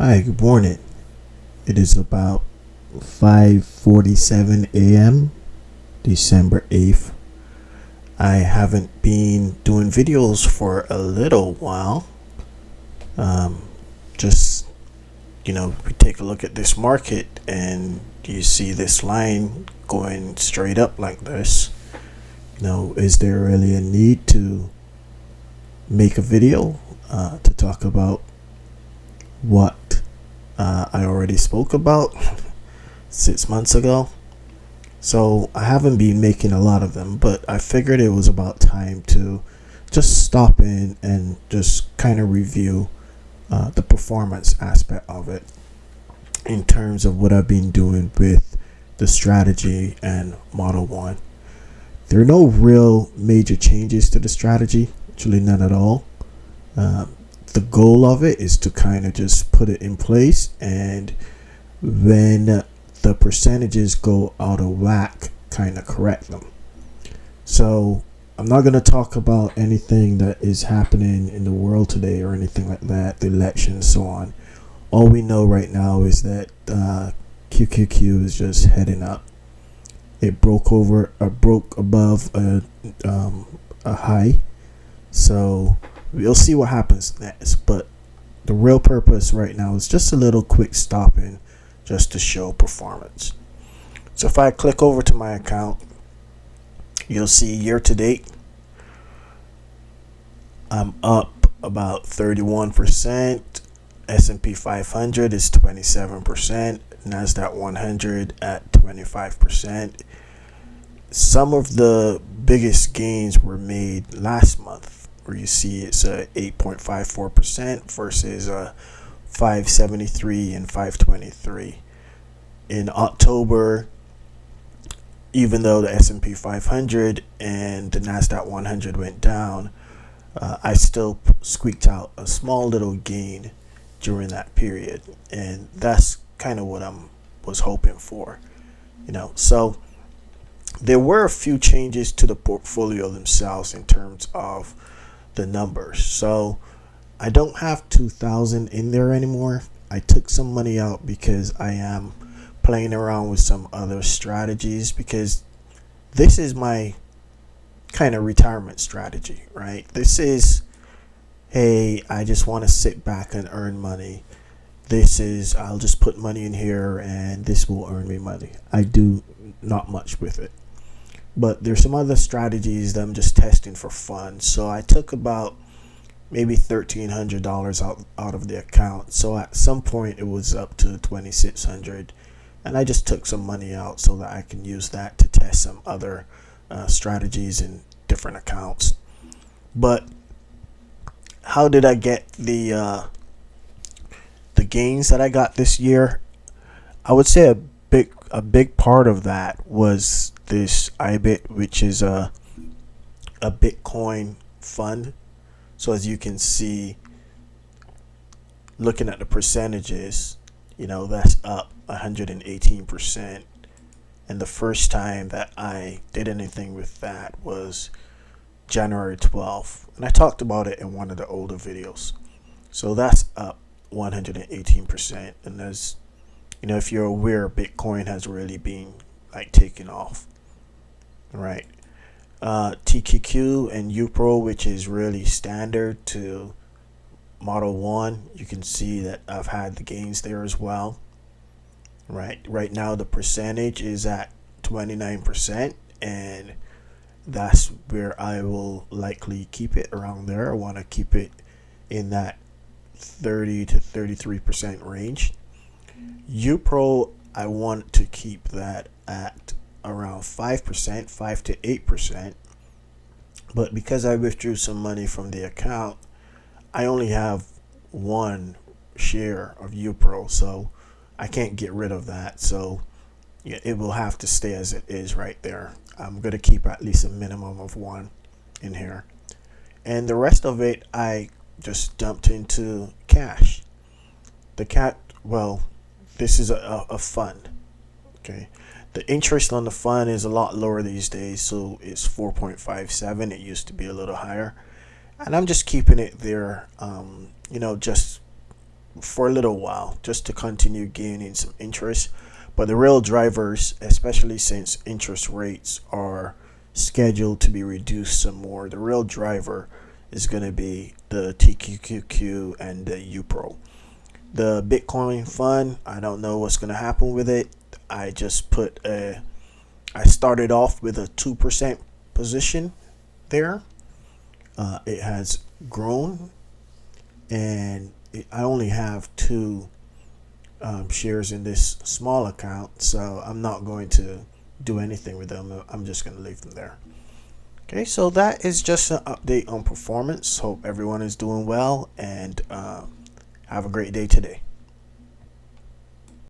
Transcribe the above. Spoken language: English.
Hi, good morning. It is about 5:47 a.m. December 8th. I haven't been doing videos for a little while. Um, just, we take a look at this market and you see this line going straight up like this. Is there really a need to make a video to talk about what I already spoke about 6 months ago? So I haven't been making a lot of them, but I figured it was about time to just stop in and just kind of review the performance aspect of it in terms of what I've been doing with the strategy and Model 1. There are no real major changes to the strategy, actually none at all. The goal of it is to kind of just put it in place, and when the percentages go out of whack, kind of correct them. So I'm not going to talk about anything that is happening in the world today or anything like that, the election and so on. All we know right now is that QQQ is just heading up. It broke above a high. So we'll see what happens next. But the real purpose right now is just a little quick stopping just to show performance. So if I click over to my account, you'll see year to date, I'm up about 31%. S&P 500 is 27%. NASDAQ 100 at 25%. Some of the biggest gains were made last month, where you see it's 8.54% versus 573 and 523. In October, even though the S&P 500 and the NASDAQ 100 went down, I still squeaked out a small little gain during that period, and that's kind of what I was hoping for. So there were a few changes to the portfolio themselves in terms of the numbers. So I don't have 2,000 in there anymore. I took some money out because I am playing around with some other strategies, because this is my kind of retirement strategy, right? This is, hey, I just want to sit back and earn money. This is, I'll just put money in here and this will earn me money. I do not much with it. But there's some other strategies that I'm just testing for fun. So I took about maybe $1,300 out of the account. So at some point it was up to $2,600, and I just took some money out so that I can use that to test some other strategies in different accounts. But how did I get the gains that I got this year? I would say a big part of that was this IBIT, which is a Bitcoin fund. So as you can see, looking at the percentages, that's up 118%. And the first time that I did anything with that was January 12th. And I talked about it in one of the older videos. So that's up 118%. And there's, if you're aware, Bitcoin has really been taking off, right? TQQQ and UPRO, which is really standard to Model 1, you can see that I've had the gains there as well. Right now the percentage is at 29%, and that's where I will likely keep it around there. I want to keep it in that 30 to 33% range. UPRO, I want to keep that at around 5%, 5 to 8%. But because I withdrew some money from the account, I only have one share of UPRO, so I can't get rid of that. So yeah, it will have to stay as it is right there. I'm going to keep at least a minimum of one in here. And the rest of it, I just dumped into cash. This is a fund. Okay. The interest on the fund is a lot lower these days, so it's 4.57. It used to be a little higher. And I'm just keeping it there, just for a little while just to continue gaining some interest. But the real drivers, especially since interest rates are scheduled to be reduced some more, the real driver is going to be the TQQQ and the UPRO. The Bitcoin fund, I don't know what's going to happen with it. I started off with a 2% position there. It has grown, and I only have two shares in this small account, so I'm not going to do anything with them. I'm just going to leave them there. Okay, so that is just an update on performance. Hope everyone is doing well, and have a great day today.